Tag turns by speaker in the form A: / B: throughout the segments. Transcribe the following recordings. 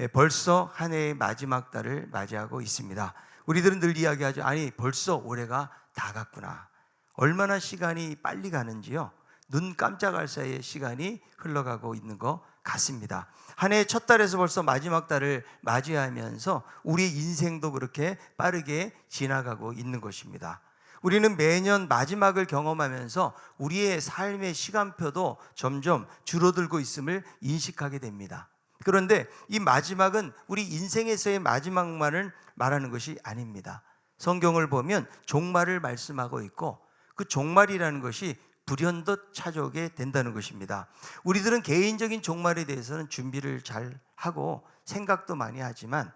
A: 벌써 한 해의 마지막 달을 맞이하고 있습니다. 우리들은 늘 이야기하죠. 아니, 벌써 올해가 다 갔구나. 얼마나 시간이 빨리 가는지요. 눈 깜짝할 사이에 시간이 흘러가고 있는 것 같습니다. 한 해의 첫 달에서 벌써 마지막 달을 맞이하면서 우리의 인생도 그렇게 빠르게 지나가고 있는 것입니다. 우리는 매년 마지막을 경험하면서 우리의 삶의 시간표도 점점 줄어들고 있음을 인식하게 됩니다. 그런데 이 마지막은 우리 인생에서의 마지막만을 말하는 것이 아닙니다. 성경을 보면 종말을 말씀하고 있고 그 종말이라는 것이 불현듯 찾아오게 된다는 것입니다. 우리들은 개인적인 종말에 대해서는 준비를 잘 하고 생각도 많이 하지만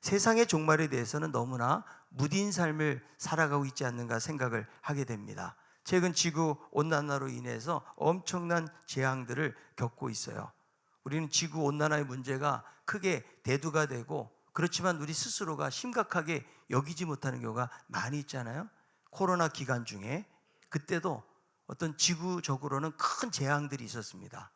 A: 세상의 종말에 대해서는 너무나 무딘 삶을 살아가고 있지 않는가 생각을 하게 됩니다. 최근 지구온난화로 인해서 엄청난 재앙들을 겪고 있어요. 우리는 지구온난화의 문제가 크게 대두가 되고 그렇지만 우리 스스로가 심각하게 여기지 못하는 경우가 많이 있잖아요. 코로나 기간 중에 그때도 어떤 지구적으로는 큰 재앙들이 있었습니다.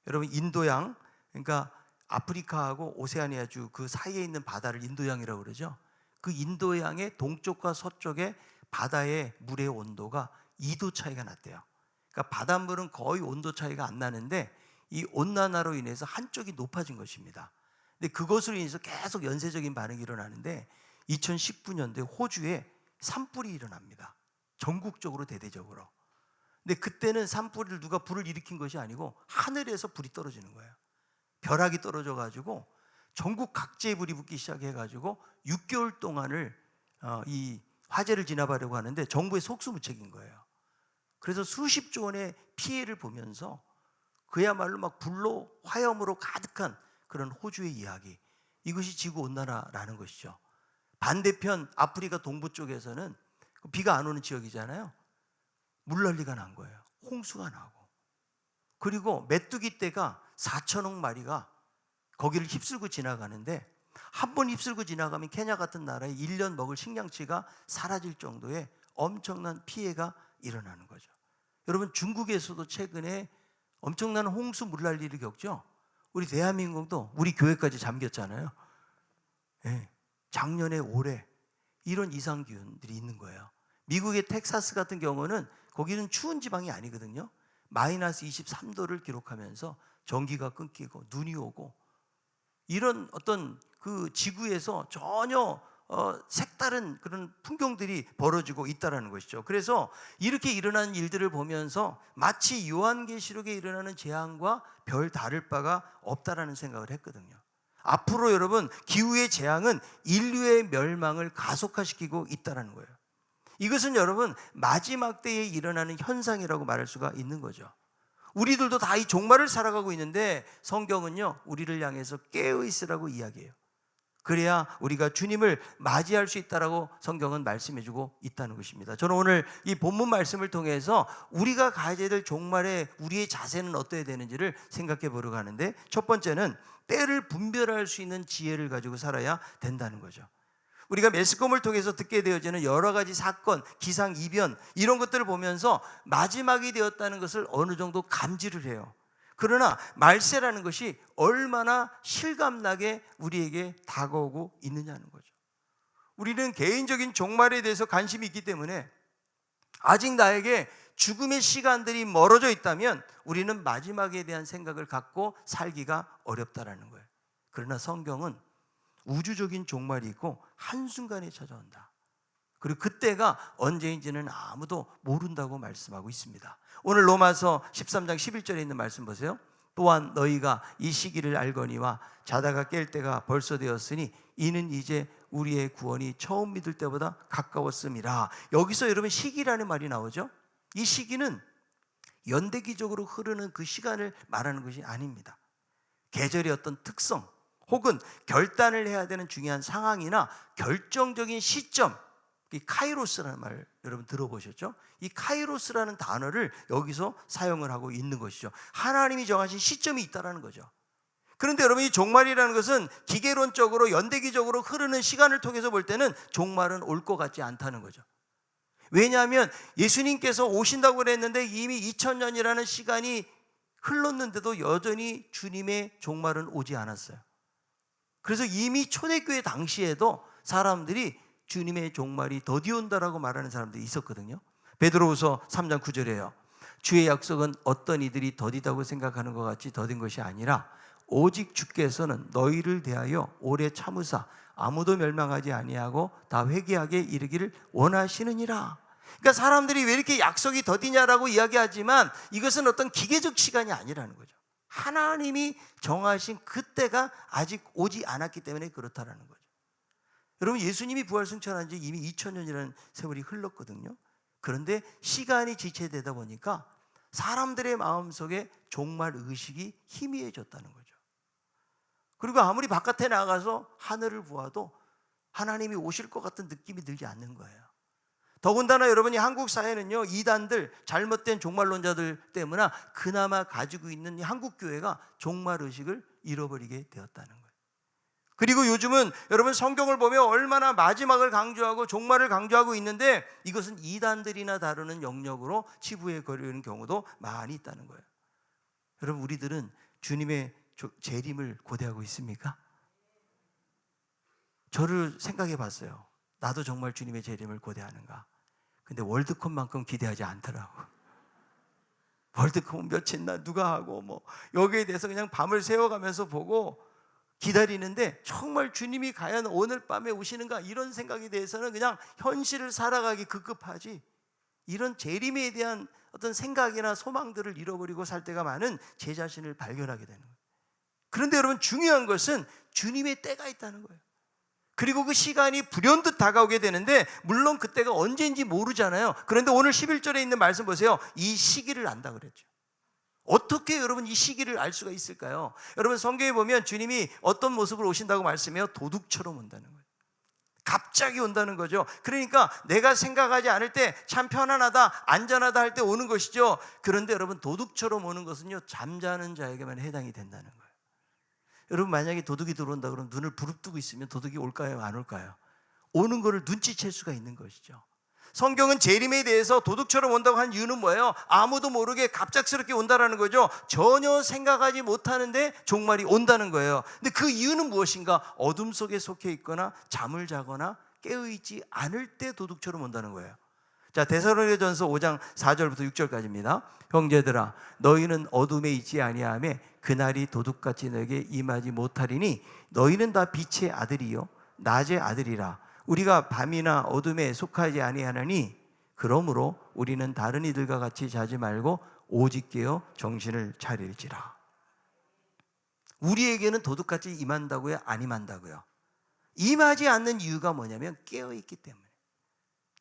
A: 여러분 인도양, 그러니까 아프리카하고 오세아니아주 그 사이에 있는 바다를 인도양이라고 그러죠. 그 인도양의 동쪽과 서쪽의 바다의 물의 온도가 2도 차이가 났대요. 그러니까 바닷물은 거의 온도 차이가 안 나는데 이 온난화로 인해서 한쪽이 높아진 것입니다. 근데 그것으로 인해서 계속 연쇄적인 반응이 일어나는데 2019년도에 호주에 산불이 일어납니다. 전국적으로 대대적으로. 근데 그때는 산불을 누가 불을 일으킨 것이 아니고 하늘에서 불이 떨어지는 거예요. 벼락이 떨어져 가지고 전국 각지에 불이 붙기 시작해 가지고 6개월 동안을 이 화재를 진압하려고 하는데 정부의 속수무책인 거예요. 그래서 수십조 원의 피해를 보면서 그야말로 막 불로 화염으로 가득한 그런 호주의 이야기, 이것이 지구온난화라는 것이죠. 반대편 아프리카 동부 쪽에서는 비가 안 오는 지역이잖아요. 물난리가 난 거예요. 홍수가 나고. 그리고 메뚜기 떼가 4천억 마리가 거기를 휩쓸고 지나가는데 한 번 휩쓸고 지나가면 케냐 같은 나라에 1년 먹을 식량치가 사라질 정도의 엄청난 피해가 일어나는 거죠. 여러분 중국에서도 최근에 엄청난 홍수 물난리를 겪죠. 우리 대한민국도 우리 교회까지 잠겼잖아요. 네. 작년에 올해 이런 이상기온들이 있는 거예요. 미국의 텍사스 같은 경우는 거기는 추운 지방이 아니거든요. 마이너스 23도를 기록하면서 전기가 끊기고 눈이 오고 이런 어떤 그 지구에서 전혀 색다른 그런 풍경들이 벌어지고 있다는 것이죠. 그래서 이렇게 일어나는 일들을 보면서 마치 요한계시록에 일어나는 재앙과 별 다를 바가 없다라는 생각을 했거든요. 앞으로 여러분 기후의 재앙은 인류의 멸망을 가속화시키고 있다는 거예요. 이것은 여러분 마지막 때에 일어나는 현상이라고 말할 수가 있는 거죠. 우리들도 다 이 종말을 살아가고 있는데 성경은요 우리를 향해서 깨어있으라고 이야기해요. 그래야 우리가 주님을 맞이할 수 있다라고 성경은 말씀해주고 있다는 것입니다. 저는 오늘 이 본문 말씀을 통해서 우리가 가져야 될 종말에 우리의 자세는 어떠해야 되는지를 생각해 보려고 하는데, 첫 번째는 때를 분별할 수 있는 지혜를 가지고 살아야 된다는 거죠. 우리가 매스컴을 통해서 듣게 되어지는 여러 가지 사건, 기상, 이변 이런 것들을 보면서 마지막이 되었다는 것을 어느 정도 감지를 해요. 그러나 말세라는 것이 얼마나 실감나게 우리에게 다가오고 있느냐는 거죠. 우리는 개인적인 종말에 대해서 관심이 있기 때문에 아직 나에게 죽음의 시간들이 멀어져 있다면 우리는 마지막에 대한 생각을 갖고 살기가 어렵다라는 거예요. 그러나 성경은 우주적인 종말이 있고 한순간에 찾아온다. 그리고 그때가 언제인지는 아무도 모른다고 말씀하고 있습니다. 오늘 로마서 13장 11절에 있는 말씀 보세요. 또한 너희가 이 시기를 알거니와 자다가 깰 때가 벌써 되었으니 이는 이제 우리의 구원이 처음 믿을 때보다 가까웠음이라. 여기서 여러분 시기라는 말이 나오죠. 이 시기는 연대기적으로 흐르는 그 시간을 말하는 것이 아닙니다. 계절의 어떤 특성 혹은 결단을 해야 되는 중요한 상황이나 결정적인 시점, 이 카이로스라는 말 여러분 들어보셨죠? 이 카이로스라는 단어를 여기서 사용을 하고 있는 것이죠. 하나님이 정하신 시점이 있다는 거죠. 그런데 여러분 이 종말이라는 것은 기계론적으로 연대기적으로 흐르는 시간을 통해서 볼 때는 종말은 올 것 같지 않다는 거죠. 왜냐하면 예수님께서 오신다고 그랬는데 이미 2000년이라는 시간이 흘렀는데도 여전히 주님의 종말은 오지 않았어요. 그래서 이미 초대교회 당시에도 사람들이 주님의 종말이 더디 온다라고 말하는 사람들이 있었거든요. 베드로후서 3장 9절에요. 주의 약속은 어떤 이들이 더디다고 생각하는 것 같이 더딘 것이 아니라 오직 주께서는 너희를 대하여 오래 참으사 아무도 멸망하지 아니하고 다 회개하게 이르기를 원하시느니라. 그러니까 사람들이 왜 이렇게 약속이 더디냐라고 이야기하지만 이것은 어떤 기계적 시간이 아니라는 거죠. 하나님이 정하신 그때가 아직 오지 않았기 때문에 그렇다라는 거죠. 여러분, 예수님이 부활승천한 지 이미 2000년이라는 세월이 흘렀거든요. 그런데 시간이 지체되다 보니까 사람들의 마음속에 종말 의식이 희미해졌다는 거죠. 그리고 아무리 바깥에 나가서 하늘을 보아도 하나님이 오실 것 같은 느낌이 들지 않는 거예요. 더군다나 여러분이 한국 사회는요, 이단들, 잘못된 종말론자들 때문에 그나마 가지고 있는 이 한국 교회가 종말 의식을 잃어버리게 되었다는 거예요. 그리고 요즘은 여러분 성경을 보면 얼마나 마지막을 강조하고 종말을 강조하고 있는데 이것은 이단들이나 다루는 영역으로 치부해 거리는 경우도 많이 있다는 거예요. 여러분, 우리들은 주님의 재림을 고대하고 있습니까? 저를 생각해 봤어요. 나도 정말 주님의 재림을 고대하는가? 근데 월드컵만큼 기대하지 않더라고. 월드컵은 며칠 날 누가 하고 뭐 여기에 대해서 그냥 밤을 새워가면서 보고 기다리는데 정말 주님이 과연 오늘 밤에 오시는가 이런 생각에 대해서는 그냥 현실을 살아가기 급급하지, 이런 재림에 대한 어떤 생각이나 소망들을 잃어버리고 살 때가 많은 제 자신을 발견하게 되는 거예요. 그런데 여러분, 중요한 것은 주님의 때가 있다는 거예요. 그리고 그 시간이 불현듯 다가오게 되는데 물론 그때가 언제인지 모르잖아요. 그런데 오늘 11절에 있는 말씀 보세요. 이 시기를 안다 그랬죠. 어떻게 여러분 이 시기를 알 수가 있을까요? 여러분, 성경에 보면 주님이 어떤 모습으로 오신다고 말씀해요? 도둑처럼 온다는 거예요. 갑자기 온다는 거죠. 그러니까 내가 생각하지 않을 때 참 편안하다, 안전하다 할 때 오는 것이죠. 그런데 여러분, 도둑처럼 오는 것은요, 잠자는 자에게만 해당이 된다는 거예요. 여러분, 만약에 도둑이 들어온다 그러면 눈을 부릅뜨고 있으면 도둑이 올까요? 안 올까요? 오는 거를 눈치챌 수가 있는 것이죠. 성경은 재림에 대해서 도둑처럼 온다고 한 이유는 뭐예요? 아무도 모르게 갑작스럽게 온다라는 거죠. 전혀 생각하지 못하는데 종말이 온다는 거예요. 근데 그 이유는 무엇인가? 어둠 속에 속해 있거나 잠을 자거나 깨어있지 않을 때 도둑처럼 온다는 거예요. 자, 데살로니가전서 5장 4절부터 6절까지입니다. 형제들아, 너희는 어둠에 있지 아니하며 그날이 도둑같이 너에게 임하지 못하리니 너희는 다 빛의 아들이요 낮의 아들이라. 우리가 밤이나 어둠에 속하지 아니하나니 그러므로 우리는 다른 이들과 같이 자지 말고 오직 깨어 정신을 차릴지라. 우리에게는 도둑같이 임한다고요? 안 임한다고요? 임하지 않는 이유가 뭐냐면 깨어있기 때문에,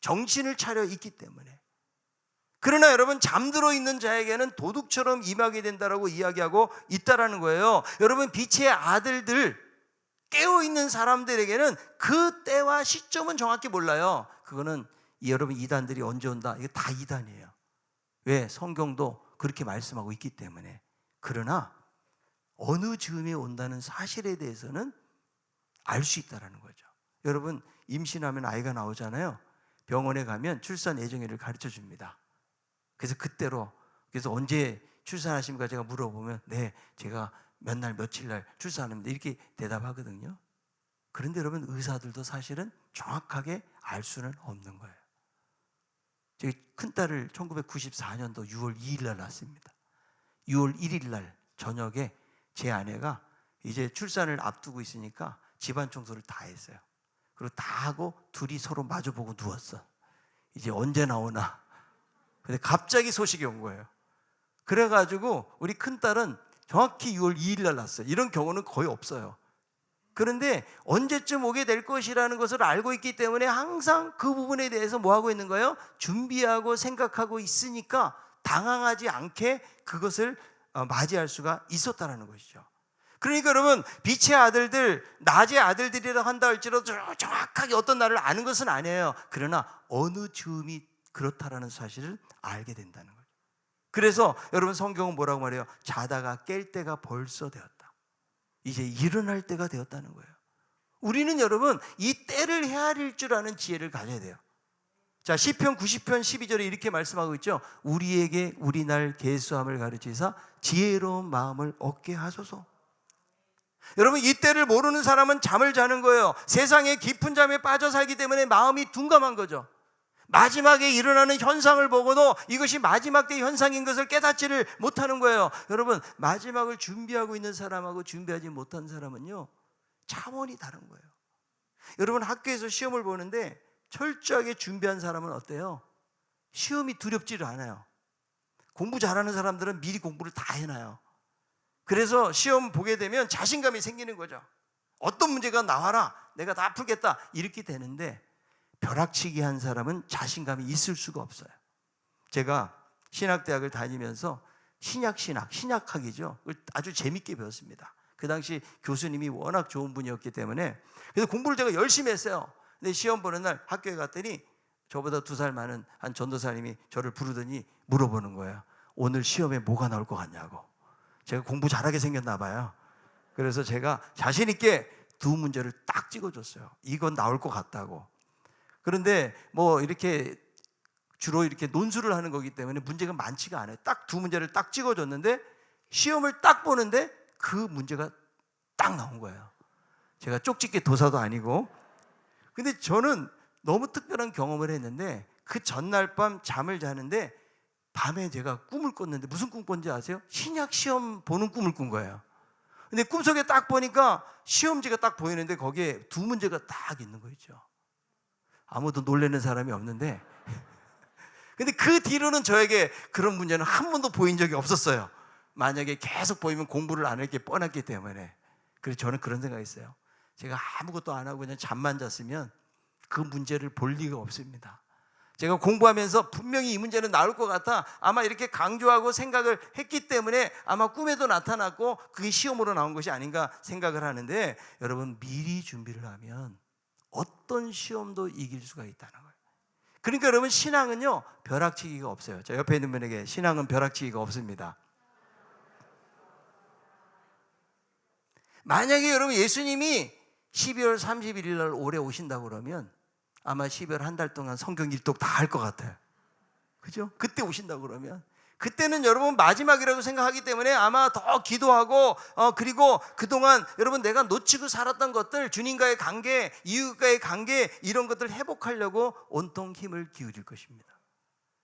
A: 정신을 차려 있기 때문에. 그러나 여러분, 잠들어 있는 자에게는 도둑처럼 임하게 된다라고 이야기하고 있다라는 거예요. 여러분, 빛의 아들들, 깨어있는 사람들에게는 그 때와 시점은 정확히 몰라요. 그거는 여러분, 이단들이 언제 온다, 이게 다 이단이에요. 왜? 성경도 그렇게 말씀하고 있기 때문에. 그러나 어느 즈음에 온다는 사실에 대해서는 알 수 있다는 거죠. 여러분, 임신하면 아이가 나오잖아요. 병원에 가면 출산 예정일을 가르쳐 줍니다. 그래서 그때로, 그래서 언제 출산하십니까? 제가 물어보면 네, 제가 몇 날 며칠 날 출산합니다, 이렇게 대답하거든요. 그런데 여러분, 의사들도 사실은 정확하게 알 수는 없는 거예요. 제 큰딸을 1994년도 6월 2일 날 낳았습니다. 6월 1일 날 저녁에 제 아내가 이제 출산을 앞두고 있으니까 집안 청소를 다 했어요. 그리고 다 하고 둘이 서로 마주보고 누웠어. 이제 언제 나오나. 근데 갑자기 소식이 온 거예요. 그래가지고 우리 큰딸은 정확히 6월 2일 날 났어요. 이런 경우는 거의 없어요. 그런데 언제쯤 오게 될 것이라는 것을 알고 있기 때문에 항상 그 부분에 대해서 뭐 하고 있는 거예요? 준비하고 생각하고 있으니까 당황하지 않게 그것을 맞이할 수가 있었다는 것이죠. 그러니까 여러분, 빛의 아들들, 낮의 아들들이라고 한다 할지라도 정확하게 어떤 날을 아는 것은 아니에요. 그러나 어느 즈음이 그렇다라는 사실을 알게 된다는 거예요. 그래서 여러분, 성경은 뭐라고 말해요? 자다가 깰 때가 벌써 되었다. 이제 일어날 때가 되었다는 거예요. 우리는 여러분, 이 때를 헤아릴 줄 아는 지혜를 가져야 돼요. 자, 시편 90편 12절에 이렇게 말씀하고 있죠. 우리에게 우리 날 계수함을 가르치사 지혜로운 마음을 얻게 하소서. 여러분, 이때를 모르는 사람은 잠을 자는 거예요. 세상의 깊은 잠에 빠져 살기 때문에 마음이 둔감한 거죠. 마지막에 일어나는 현상을 보고도 이것이 마지막 때 현상인 것을 깨닫지를 못하는 거예요. 여러분, 마지막을 준비하고 있는 사람하고 준비하지 못한 사람은요, 차원이 다른 거예요. 여러분, 학교에서 시험을 보는데 철저하게 준비한 사람은 어때요? 시험이 두렵지를 않아요. 공부 잘하는 사람들은 미리 공부를 다 해놔요. 그래서 시험 보게 되면 자신감이 생기는 거죠. 어떤 문제가 나와라, 내가 다 풀겠다, 이렇게 되는데, 벼락치기 한 사람은 자신감이 있을 수가 없어요. 제가 신학대학을 다니면서 신약학이죠, 아주 재밌게 배웠습니다. 그 당시 교수님이 워낙 좋은 분이었기 때문에. 그래서 공부를 제가 열심히 했어요. 근데 시험 보는 날 학교에 갔더니 저보다 2살 많은 한 전도사님이 저를 부르더니 물어보는 거예요. 오늘 시험에 뭐가 나올 것 같냐고. 제가 공부 잘하게 생겼나 봐요. 그래서 제가 자신 있게 2 문제를 딱 찍어줬어요. 이건 나올 것 같다고. 그런데 뭐 이렇게 주로 이렇게 논술을 하는 거기 때문에 문제가 많지가 않아요. 딱 2 문제를 딱 찍어줬는데 시험을 딱 보는데 그 문제가 딱 나온 거예요. 제가 쪽집게 도사도 아니고. 근데 저는 너무 특별한 경험을 했는데, 그 전날 밤 잠을 자는데 밤에 제가 꿈을 꿨는데, 무슨 꿈 꿨는지 아세요? 신약 시험 보는 꿈을 꾼 거예요. 근데 꿈속에 딱 보니까 시험지가 딱 보이는데 거기에 2 문제가 딱 있는 거 있죠. 아무도 놀라는 사람이 없는데 근데 그 뒤로는 저에게 그런 문제는 한 번도 보인 적이 없었어요. 만약에 계속 보이면 공부를 안 할 게 뻔했기 때문에. 그래서 저는 그런 생각이 있어요. 제가 아무것도 안 하고 그냥 잠만 잤으면 그 문제를 볼 리가 없습니다. 제가 공부하면서 분명히 이 문제는 나올 것 같아 아마 이렇게 강조하고 생각을 했기 때문에 아마 꿈에도 나타났고 그게 시험으로 나온 것이 아닌가 생각을 하는데, 여러분, 미리 준비를 하면 어떤 시험도 이길 수가 있다는 거예요. 그러니까 여러분, 신앙은요, 벼락치기가 없어요. 저 옆에 있는 분에게 신앙은 벼락치기가 없습니다. 만약에 여러분 예수님이 12월 31일 날 올해 오신다고 그러면 아마 12월 한 달 동안 성경 일독 다 할 것 같아요. 그죠? 그때 오신다고 그러면 그때는 여러분 마지막이라고 생각하기 때문에 아마 더 기도하고 그리고 그동안 여러분 내가 놓치고 살았던 것들, 주님과의 관계, 이웃과의 관계, 이런 것들 회복하려고 온통 힘을 기울일 것입니다.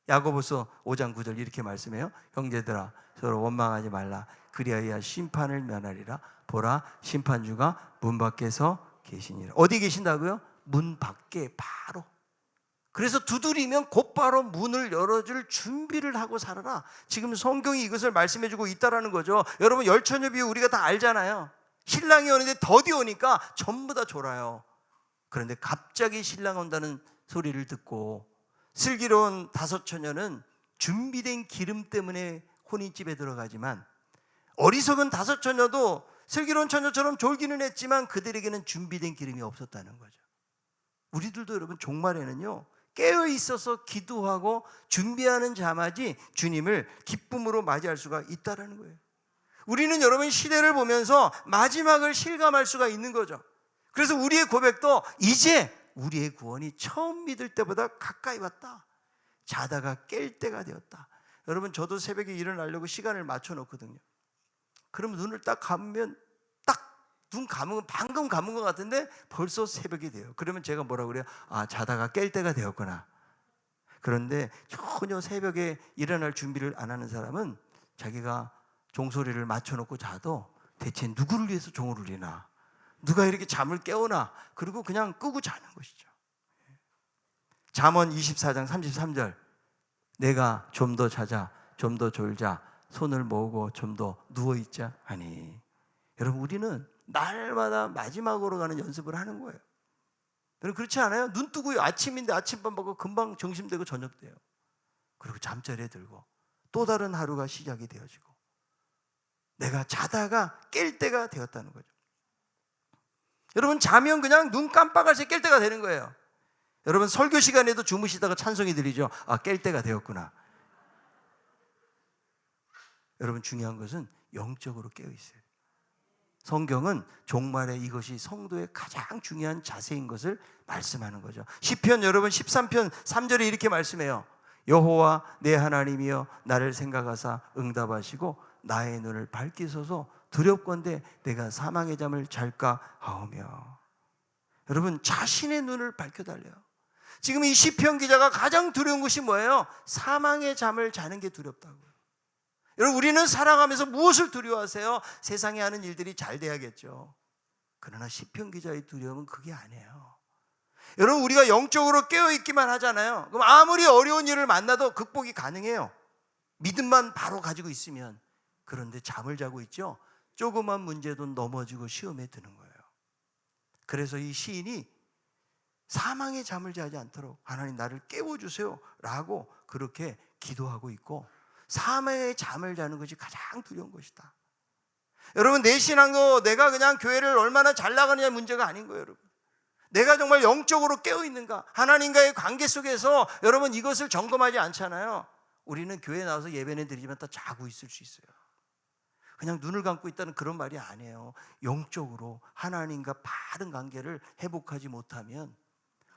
A: 야고보서 5장 9절 이렇게 말씀해요. 형제들아, 서로 원망하지 말라. 그리하여 심판을 면하리라. 보라, 심판주가 문 밖에서 계시니라. 어디 계신다고요? 문 밖에 바로. 그래서 두드리면 곧바로 문을 열어줄 준비를 하고 살아라. 지금 성경이 이것을 말씀해주고 있다라는 거죠. 여러분, 열처녀비 우리가 다 알잖아요. 신랑이 오는데 더디 오니까 전부 다 졸아요. 그런데 갑자기 신랑 온다는 소리를 듣고 슬기로운 5처녀는 준비된 기름 때문에 혼인집에 들어가지만, 어리석은 5처녀도 슬기로운 처녀처럼 졸기는 했지만 그들에게는 준비된 기름이 없었다는 거죠. 우리들도 여러분 종말에는요, 깨어 있어서 기도하고 준비하는 자마지 주님을 기쁨으로 맞이할 수가 있다라는 거예요. 우리는 여러분 시대를 보면서 마지막을 실감할 수가 있는 거죠. 그래서 우리의 고백도 이제 우리의 구원이 처음 믿을 때보다 가까이 왔다. 자다가 깰 때가 되었다. 여러분, 저도 새벽에 일어나려고 시간을 맞춰 놓거든요. 그럼 눈을 딱 감으면 눈 감으면 방금 감은 것 같은데 벌써 새벽이 돼요. 그러면 제가 뭐라고 그래요? 아, 자다가 깰 때가 되었구나. 그런데 전혀 새벽에 일어날 준비를 안 하는 사람은 자기가 종소리를 맞춰놓고 자도 대체 누구를 위해서 종을 울리나, 누가 이렇게 잠을 깨우나, 그리고 그냥 끄고 자는 것이죠. 잠언 24장 33절, 내가 좀 더 자자, 좀 더 졸자, 손을 모으고 좀 더 누워있자 하니. 여러분, 우리는 날마다 마지막으로 가는 연습을 하는 거예요. 여러분, 그렇지 않아요? 눈 뜨고 아침인데 아침밥 먹고 금방 점심되고 저녁돼요. 그리고 잠자리에 들고 또 다른 하루가 시작이 되어지고 내가 자다가 깰 때가 되었다는 거죠. 여러분, 자면 그냥 눈 깜빡할 새 깰 때가 되는 거예요. 여러분, 설교 시간에도 주무시다가 찬송이 들리죠. 아, 깰 때가 되었구나. 여러분, 중요한 것은 영적으로 깨어 있어요. 성경은 종말에 이것이 성도의 가장 중요한 자세인 것을 말씀하는 거죠. 시편 여러분 13편 3절에 이렇게 말씀해요. 여호와 내 하나님이여 나를 생각하사 응답하시고 나의 눈을 밝히소서 두렵건대 내가 사망의 잠을 잘까 하오며. 여러분, 자신의 눈을 밝혀달래요. 지금 이 시편 기자가 가장 두려운 것이 뭐예요? 사망의 잠을 자는 게 두렵다고요. 여러분, 우리는 살아가면서 무엇을 두려워하세요? 세상에 하는 일들이 잘 돼야겠죠. 그러나 시편 기자의 두려움은 그게 아니에요. 여러분, 우리가 영적으로 깨어있기만 하잖아요. 그럼 아무리 어려운 일을 만나도 극복이 가능해요. 믿음만 바로 가지고 있으면. 그런데 잠을 자고 있죠. 조그만 문제도 넘어지고 시험에 드는 거예요. 그래서 이 시인이 사망의 잠을 자지 않도록 하나님 나를 깨워주세요 라고 그렇게 기도하고 있고, 사망의 잠을 자는 것이 가장 두려운 것이다. 여러분, 내 신앙도 내가 그냥 교회를 얼마나 잘 나가느냐 문제가 아닌 거예요. 여러분, 내가 정말 영적으로 깨어있는가, 하나님과의 관계 속에서 여러분 이것을 점검하지 않잖아요. 우리는 교회에 나와서 예배는 드리지만 다 자고 있을 수 있어요. 그냥 눈을 감고 있다는 그런 말이 아니에요. 영적으로 하나님과 바른 관계를 회복하지 못하면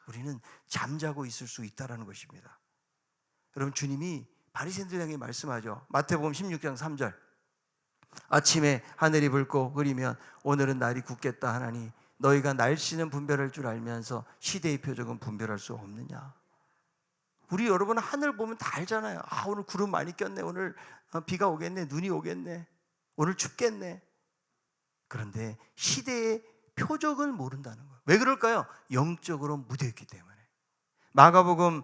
A: 우리는 잠자고 있을 수 있다는 것입니다. 여러분, 주님이 바리새인들 향해 말씀하죠. 마태복음 16장 3절. 아침에 하늘이 붉고 흐리면 오늘은 날이 굳겠다 하나니 너희가 날씨는 분별할 줄 알면서 시대의 표적은 분별할 수 없느냐. 우리 여러분 하늘 보면 다 알잖아요. 오늘 구름 많이 꼈네, 오늘 비가 오겠네, 눈이 오겠네, 오늘 춥겠네. 그런데 시대의 표적을 모른다는 거예요. 왜 그럴까요? 영적으로 무뎌있기 때문에. 마가복음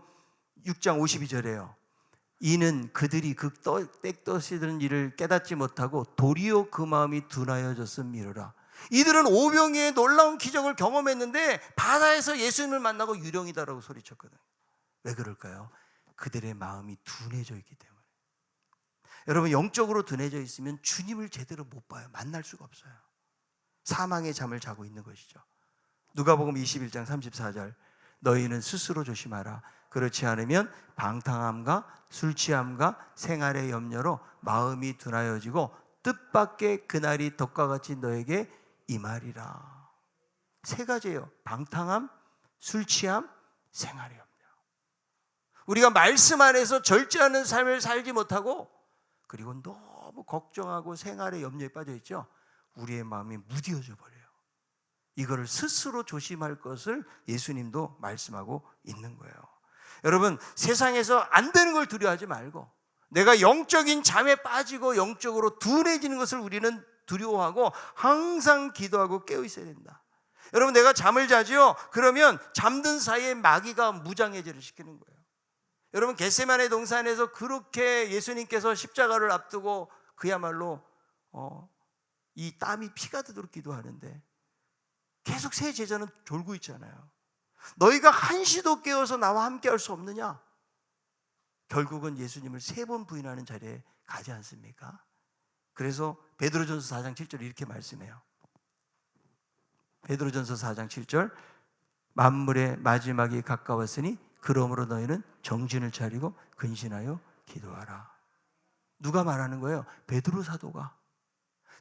A: 6장 52절에요. 이는 그들이 그 떼떠시던 일을 깨닫지 못하고 도리어 그 마음이 둔하여졌음이로라. 이들은 오병이의 놀라운 기적을 경험했는데 바다에서 예수님을 만나고 유령이다라고 소리쳤거든요. 왜 그럴까요? 그들의 마음이 둔해져 있기 때문에. 여러분, 영적으로 둔해져 있으면 주님을 제대로 못 봐요. 만날 수가 없어요. 사망의 잠을 자고 있는 것이죠. 누가복음 21장 34절. 너희는 스스로 조심하라. 그렇지 않으면 방탕함과 술 취함과 생활의 염려로 마음이 둔하여지고 뜻밖의 그날이 덕과 같이 너에게 임하리라. 세 가지예요. 방탕함, 술 취함, 생활의 염려. 우리가 말씀 안에서 절제하는 삶을 살지 못하고, 그리고 너무 걱정하고 생활의 염려에 빠져 있죠. 우리의 마음이 무뎌져 버려요. 이거를 스스로 조심할 것을 예수님도 말씀하고 있는 거예요. 여러분, 세상에서 안 되는 걸 두려워하지 말고, 내가 영적인 잠에 빠지고 영적으로 둔해지는 것을 우리는 두려워하고 항상 기도하고 깨어 있어야 된다. 여러분, 내가 잠을 자지요? 그러면 잠든 사이에 마귀가 무장해제를 시키는 거예요. 여러분, 겟세마네 동산에서 그렇게 예수님께서 십자가를 앞두고 그야말로 이 땀이 피가 되도록 기도하는데 계속 새 제자는 졸고 있잖아요. 너희가 한시도 깨어서 나와 함께 할 수 없느냐? 결국은 예수님을 3번 부인하는 자리에 가지 않습니까? 그래서 베드로전서 4장 7절 이렇게 말씀해요. 베드로전서 4장 7절. 만물의 마지막이 가까웠으니 그러므로 너희는 정신을 차리고 근신하여 기도하라. 누가 말하는 거예요? 베드로 사도가.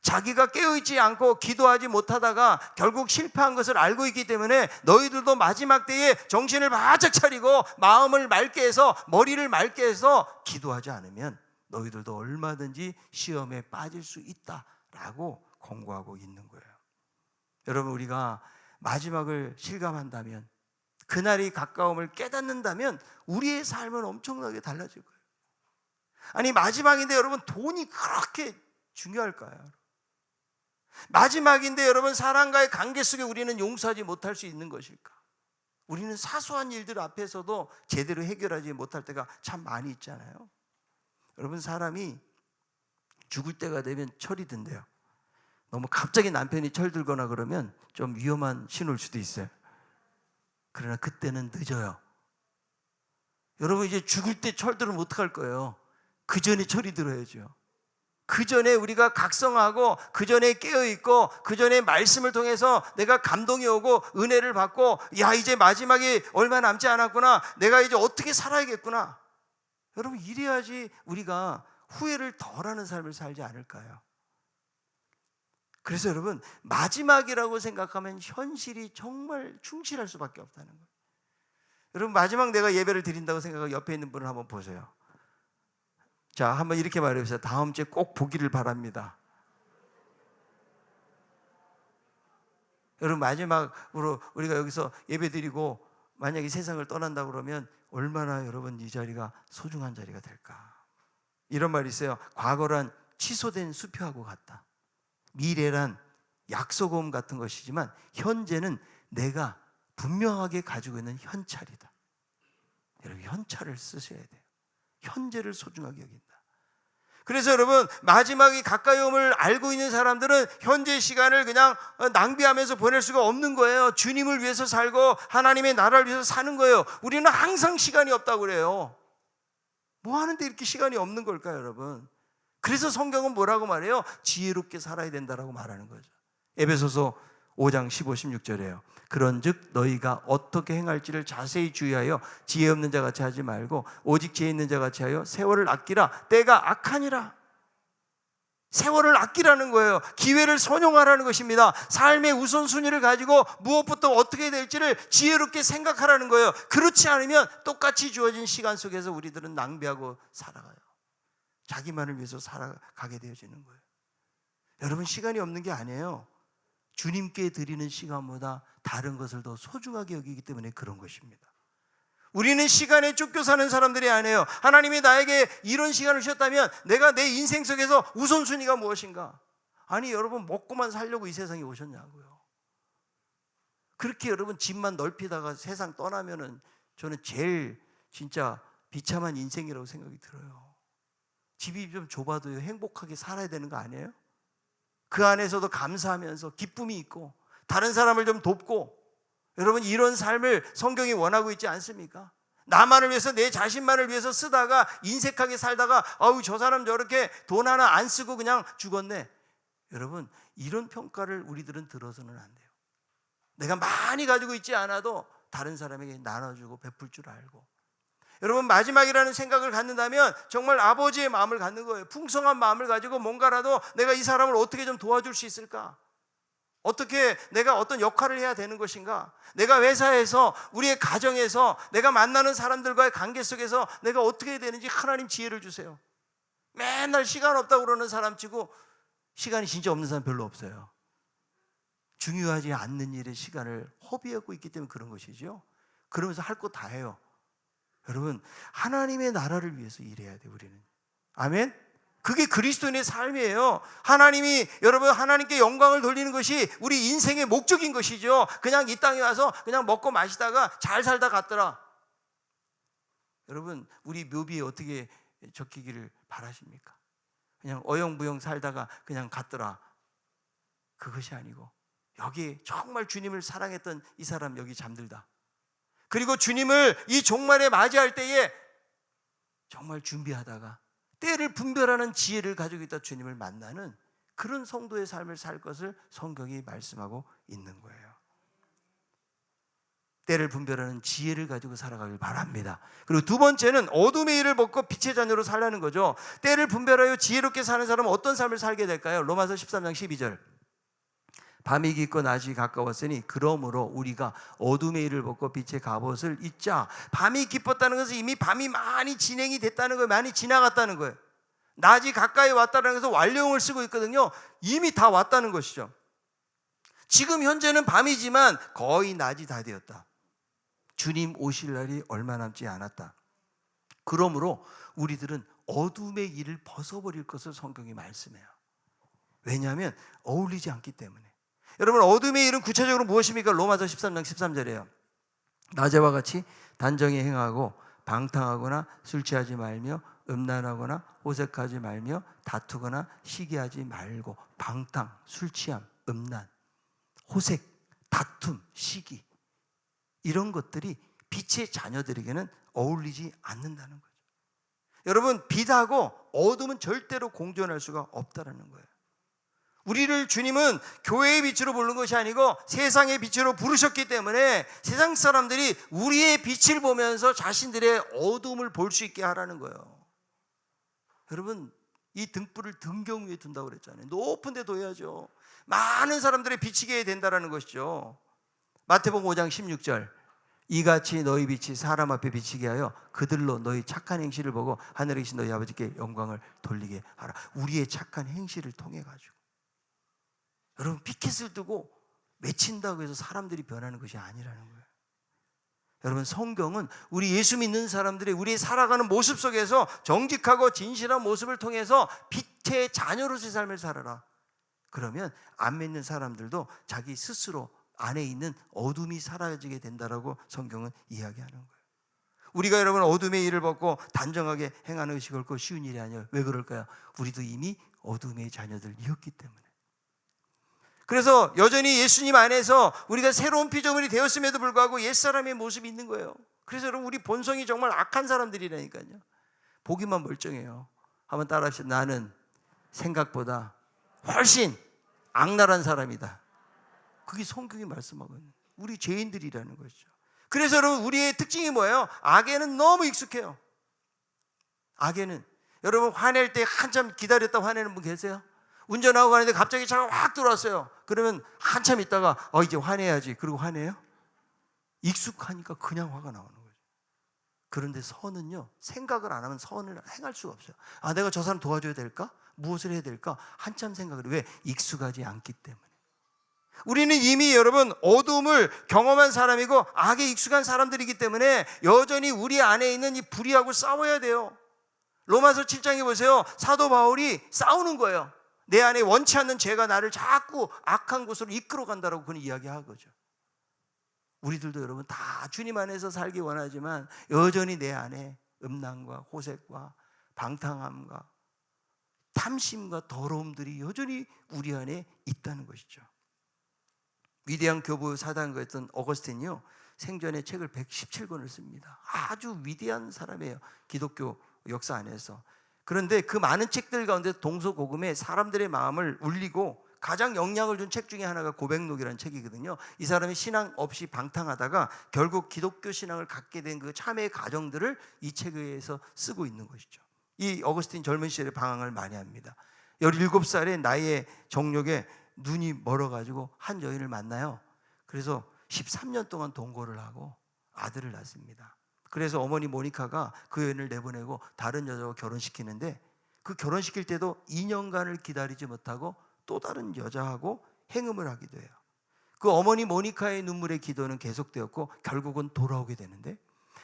A: 자기가 깨어있지 않고 기도하지 못하다가 결국 실패한 것을 알고 있기 때문에 너희들도 마지막 때에 정신을 바짝 차리고 마음을 맑게 해서, 머리를 맑게 해서 기도하지 않으면 너희들도 얼마든지 시험에 빠질 수 있다라고 권고하고 있는 거예요. 여러분, 우리가 마지막을 실감한다면, 그날이 가까움을 깨닫는다면 우리의 삶은 엄청나게 달라질 거예요. 아니, 마지막인데 여러분, 돈이 그렇게 중요할까요? 마지막인데 여러분, 사람과의 관계 속에 우리는 용서하지 못할 수 있는 것일까? 우리는 사소한 일들 앞에서도 제대로 해결하지 못할 때가 참 많이 있잖아요. 여러분, 사람이 죽을 때가 되면 철이 든대요. 너무 갑자기 남편이 철들거나 그러면 좀 위험한 신호일 수도 있어요. 그러나 그때는 늦어요. 여러분, 이제 죽을 때 철들으면 어떡할 거예요? 그 전에 철이 들어야죠. 그 전에 우리가 각성하고, 그 전에 깨어있고, 그 전에 말씀을 통해서 내가 감동이 오고 은혜를 받고, 야, 이제 마지막이 얼마 남지 않았구나, 내가 이제 어떻게 살아야겠구나. 여러분, 이래야지 우리가 후회를 덜하는 삶을 살지 않을까요? 그래서 여러분, 마지막이라고 생각하면 현실이 정말 충실할 수밖에 없다는 거예요. 여러분, 마지막 내가 예배를 드린다고 생각하고 옆에 있는 분을 한번 보세요. 자, 한번 이렇게 말해보세요. 다음 주에 꼭 보기를 바랍니다. 여러분, 마지막으로 우리가 여기서 예배드리고 만약에 세상을 떠난다 그러면 얼마나 여러분 이 자리가 소중한 자리가 될까. 이런 말이 있어요. 과거란 취소된 수표하고 같다. 미래란 약속음 같은 것이지만 현재는 내가 분명하게 가지고 있는 현찰이다. 여러분, 현찰을 쓰셔야 돼요. 현재를 소중하게 여긴다. 그래서 여러분, 마지막이 가까이 옴을 알고 있는 사람들은 현재 시간을 그냥 낭비하면서 보낼 수가 없는 거예요. 주님을 위해서 살고 하나님의 나라를 위해서 사는 거예요. 우리는 항상 시간이 없다고 그래요. 뭐 하는데 이렇게 시간이 없는 걸까요, 여러분? 그래서 성경은 뭐라고 말해요? 지혜롭게 살아야 된다라고 말하는 거죠. 에베소서 5장 15, 16절이에요. 그런즉 너희가 어떻게 행할지를 자세히 주의하여 지혜 없는 자같이 하지 말고 오직 지혜 있는 자같이 하여 세월을 아끼라. 때가 악하니라. 세월을 아끼라는 거예요. 기회를 선용하라는 것입니다. 삶의 우선순위를 가지고 무엇부터 어떻게 될지를 지혜롭게 생각하라는 거예요. 그렇지 않으면 똑같이 주어진 시간 속에서 우리들은 낭비하고 살아가요. 자기만을 위해서 살아가게 되어지는 거예요. 여러분, 시간이 없는 게 아니에요. 주님께 드리는 시간보다 다른 것을 더 소중하게 여기기 때문에 그런 것입니다. 우리는 시간에 쫓겨 사는 사람들이 아니에요. 하나님이 나에게 이런 시간을 주셨다면 내가 내 인생 속에서 우선순위가 무엇인가? 아니, 여러분, 먹고만 살려고 이 세상에 오셨냐고요. 그렇게 여러분 집만 넓히다가 세상 떠나면은 저는 제일 진짜 비참한 인생이라고 생각이 들어요. 집이 좀 좁아도 행복하게 살아야 되는 거 아니에요? 그 안에서도 감사하면서 기쁨이 있고 다른 사람을 좀 돕고, 여러분, 이런 삶을 성경이 원하고 있지 않습니까? 나만을 위해서, 내 자신만을 위해서 쓰다가 인색하게 살다가 아우, 저 사람 저렇게 돈 하나 안 쓰고 그냥 죽었네. 여러분, 이런 평가를 우리들은 들어서는 안 돼요. 내가 많이 가지고 있지 않아도 다른 사람에게 나눠주고 베풀 줄 알고. 여러분, 마지막이라는 생각을 갖는다면 정말 아버지의 마음을 갖는 거예요. 풍성한 마음을 가지고 뭔가라도 내가 이 사람을 어떻게 좀 도와줄 수 있을까? 어떻게 내가 어떤 역할을 해야 되는 것인가? 내가 회사에서, 우리의 가정에서, 내가 만나는 사람들과의 관계 속에서 내가 어떻게 해야 되는지 하나님 지혜를 주세요. 맨날 시간 없다고 그러는 사람 치고 시간이 진짜 없는 사람 별로 없어요. 중요하지 않는 일에 시간을 허비하고 있기 때문에 그런 것이죠. 그러면서 할 거 다 해요. 여러분, 하나님의 나라를 위해서 일해야 돼요, 우리는. 아멘? 그게 그리스도인의 삶이에요. 하나님이, 여러분, 하나님께 영광을 돌리는 것이 우리 인생의 목적인 것이죠. 그냥 이 땅에 와서 그냥 먹고 마시다가 잘 살다 갔더라. 여러분, 우리 묘비에 어떻게 적히기를 바라십니까? 그냥 어영부영 살다가 그냥 갔더라. 그것이 아니고 여기 정말 주님을 사랑했던 이 사람 여기 잠들다. 그리고 주님을 이 종말에 맞이할 때에 정말 준비하다가 때를 분별하는 지혜를 가지고 있다 주님을 만나는 그런 성도의 삶을 살 것을 성경이 말씀하고 있는 거예요. 때를 분별하는 지혜를 가지고 살아가길 바랍니다. 그리고 두 번째는 어둠의 일을 벗고 빛의 자녀로 살라는 거죠. 때를 분별하여 지혜롭게 사는 사람은 어떤 삶을 살게 될까요? 로마서 13장 12절. 밤이 깊고 낮이 가까웠으니 그러므로 우리가 어둠의 일을 벗고 빛의 갑옷을 입자. 밤이 깊었다는 것은 이미 밤이 많이 진행이 됐다는 거예요. 많이 지나갔다는 거예요. 낮이 가까이 왔다는 것은 완료형을 쓰고 있거든요. 이미 다 왔다는 것이죠. 지금 현재는 밤이지만 거의 낮이 다 되었다. 주님 오실 날이 얼마 남지 않았다. 그러므로 우리들은 어둠의 일을 벗어버릴 것을 성경이 말씀해요. 왜냐하면 어울리지 않기 때문에. 여러분, 어둠의 일은 구체적으로 무엇입니까? 로마서 13장 13절이에요. 낮에와 같이 단정히 행하고 방탕하거나 술 취하지 말며 음란하거나 호색하지 말며 다투거나 시기하지 말고. 방탕, 술 취함, 음란, 호색, 다툼, 시기, 이런 것들이 빛의 자녀들에게는 어울리지 않는다는 거죠. 여러분, 빛하고 어둠은 절대로 공존할 수가 없다는 거예요. 우리를 주님은 교회의 빛으로 부르는 것이 아니고 세상의 빛으로 부르셨기 때문에 세상 사람들이 우리의 빛을 보면서 자신들의 어둠을 볼 수 있게 하라는 거예요. 여러분, 이 등불을 등경 위에 둔다고 그랬잖아요. 높은 데 둬야죠. 많은 사람들이 비치게 된다는 것이죠. 마태복음 5장 16절. 이같이 너희 빛이 사람 앞에 비치게 하여 그들로 너희 착한 행실을 보고 하늘에 계신 너희 아버지께 영광을 돌리게 하라. 우리의 착한 행실을 통해 가지고 여러분, 피켓을 두고 맺힌다고 해서 사람들이 변하는 것이 아니라는 거예요. 여러분, 성경은 우리 예수 믿는 사람들이 우리 살아가는 모습 속에서 정직하고 진실한 모습을 통해서 빛의 자녀로서의 삶을 살아라. 그러면 안 믿는 사람들도 자기 스스로 안에 있는 어둠이 사라지게 된다라고 성경은 이야기하는 거예요. 우리가 여러분 어둠의 일을 벗고 단정하게 행하는 것이 결코 쉬운 일이 아니에요. 왜 그럴까요? 우리도 이미 어둠의 자녀들이었기 때문에. 그래서 여전히 예수님 안에서 우리가 새로운 피조물이 되었음에도 불구하고 옛사람의 모습이 있는 거예요. 그래서 여러분, 우리 본성이 정말 악한 사람들이라니까요. 보기만 멀쩡해요. 한번 따라합시다. 나는 생각보다 훨씬 악랄한 사람이다. 그게 성경이 말씀하거든요. 우리 죄인들이라는 것이죠. 그래서 여러분, 우리의 특징이 뭐예요? 악에는 너무 익숙해요. 악에는 여러분, 화낼 때 한참 기다렸다 화내는 분 계세요? 운전하고 가는데 갑자기 차가 확 들어왔어요. 그러면 한참 있다가 이제 화내야지. 그리고 화내요? 익숙하니까 그냥 화가 나오는 거죠. 그런데 선은요, 생각을 안 하면 선을 행할 수가 없어요. 내가 저 사람 도와줘야 될까? 무엇을 해야 될까? 한참 생각을 해요. 왜? 익숙하지 않기 때문에. 우리는 이미 여러분 어둠을 경험한 사람이고 악에 익숙한 사람들이기 때문에 여전히 우리 안에 있는 이 불의하고 싸워야 돼요. 로마서 7장에 보세요. 사도 바울이 싸우는 거예요. 내 안에 원치 않는 죄가 나를 자꾸 악한 곳으로 이끌어 간다라고 그는 이야기하는 거죠. 우리들도 여러분 다 주님 안에서 살기 원하지만 여전히 내 안에 음란과 호색과 방탕함과 탐심과 더러움들이 여전히 우리 안에 있다는 것이죠. 위대한 교부 사단가였던 어거스틴이요, 생전에 책을 117권을 씁니다. 아주 위대한 사람이에요, 기독교 역사 안에서. 그런데 그 많은 책들 가운데 동서고금에 사람들의 마음을 울리고 가장 영향을 준 책 중에 하나가 고백록이라는 책이거든요. 이 사람이 신앙 없이 방탕하다가 결국 기독교 신앙을 갖게 된 그 참회의 과정들을 이 책에 의해서 쓰고 있는 것이죠. 이 어거스틴 젊은 시절에 방황을 많이 합니다. 17살의 나이의 정력에 눈이 멀어가지고 한 여인을 만나요. 그래서 13년 동안 동거를 하고 아들을 낳습니다. 그래서 어머니 모니카가 그 여인을 내보내고 다른 여자와 결혼시키는데, 그 결혼시킬 때도 2년간을 기다리지 못하고 또 다른 여자하고 행음을 하기도 해요. 그 어머니 모니카의 눈물의 기도는 계속되었고 결국은 돌아오게 되는데,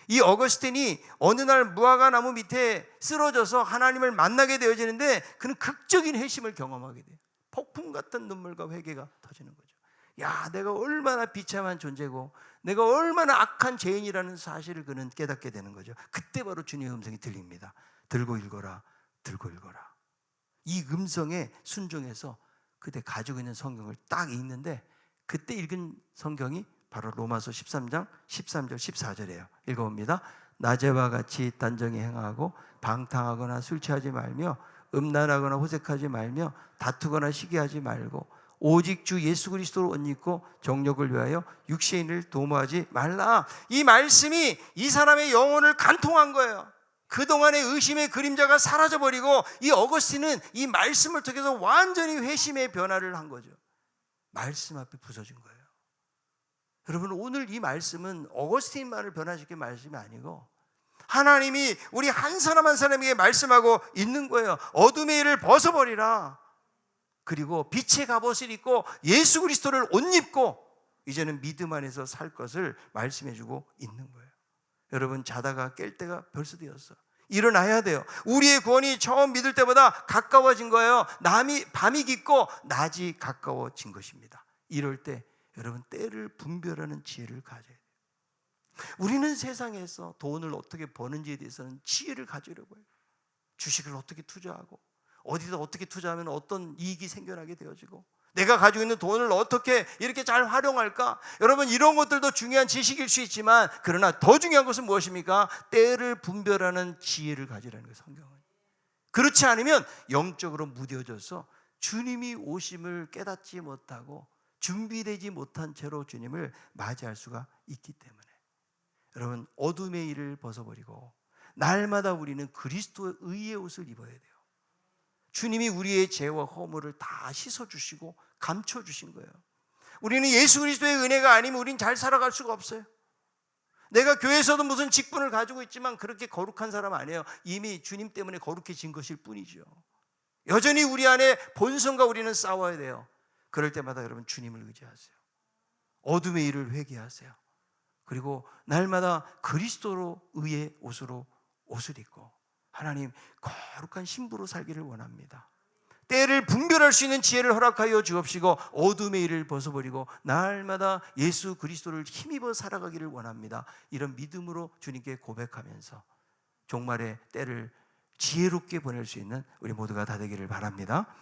A: 이 어거스틴이 어느 날 무화과 나무 밑에 쓰러져서 하나님을 만나게 되어지는데 그는 극적인 회심을 경험하게 돼요. 폭풍 같은 눈물과 회개가 터지는 거죠. 야, 내가 얼마나 비참한 존재고 내가 얼마나 악한 죄인이라는 사실을 그는 깨닫게 되는 거죠. 그때 바로 주님의 음성이 들립니다. 들고 읽어라, 들고 읽어라. 이 음성에 순종해서 그때 가지고 있는 성경을 딱 읽는데, 그때 읽은 성경이 바로 로마서 13장 13절 14절이에요. 읽어봅니다. 낮에와 같이 단정히 행하고 방탕하거나 술 취하지 말며 음란하거나 호색하지 말며 다투거나 시기하지 말고 오직 주 예수 그리스도를 옷 입고 정욕을 위하여 육신의 일을 도모하지 말라. 이 말씀이 이 사람의 영혼을 간통한 거예요. 그동안의 의심의 그림자가 사라져버리고 이 어거스틴은 이 말씀을 통해서 완전히 회심의 변화를 한 거죠. 말씀 앞에 부서진 거예요. 여러분, 오늘 이 말씀은 어거스틴만을 변화시킨 말씀이 아니고 하나님이 우리 한 사람 한 사람에게 말씀하고 있는 거예요. 어둠의 일을 벗어버리라. 그리고 빛의 갑옷을 입고 예수 그리스도를 옷 입고 이제는 믿음 안에서 살 것을 말씀해주고 있는 거예요. 여러분, 자다가 깰 때가 벌써 되었어. 일어나야 돼요. 우리의 구원이 처음 믿을 때보다 가까워진 거예요. 밤이 깊고 낮이 가까워진 것입니다. 이럴 때 여러분, 때를 분별하는 지혜를 가져야 돼요. 우리는 세상에서 돈을 어떻게 버는지에 대해서는 지혜를 가지려고 해요. 주식을 어떻게 투자하고 어디다 어떻게 투자하면 어떤 이익이 생겨나게 되어지고 내가 가지고 있는 돈을 어떻게 이렇게 잘 활용할까? 여러분, 이런 것들도 중요한 지식일 수 있지만 그러나 더 중요한 것은 무엇입니까? 때를 분별하는 지혜를 가지라는 거예요, 성경은. 그렇지 않으면 영적으로 무뎌져서 주님이 오심을 깨닫지 못하고 준비되지 못한 채로 주님을 맞이할 수가 있기 때문에 여러분, 어둠의 일을 벗어버리고 날마다 우리는 그리스도의 의의 옷을 입어야 돼요. 주님이 우리의 죄와 허물을 다 씻어주시고 감춰주신 거예요. 우리는 예수 그리스도의 은혜가 아니면 우리는 잘 살아갈 수가 없어요. 내가 교회에서도 무슨 직분을 가지고 있지만 그렇게 거룩한 사람 아니에요. 이미 주님 때문에 거룩해진 것일 뿐이죠. 여전히 우리 안에 본성과 우리는 싸워야 돼요. 그럴 때마다 여러분, 주님을 의지하세요. 어둠의 일을 회개하세요. 그리고 날마다 그리스도로 의의 옷으로 옷을 입고 하나님 거룩한 신부로 살기를 원합니다. 때를 분별할 수 있는 지혜를 허락하여 주옵시고 어둠의 일을 벗어버리고 날마다 예수 그리스도를 힘입어 살아가기를 원합니다. 이런 믿음으로 주님께 고백하면서 종말의 때를 지혜롭게 보낼 수 있는 우리 모두가 다 되기를 바랍니다.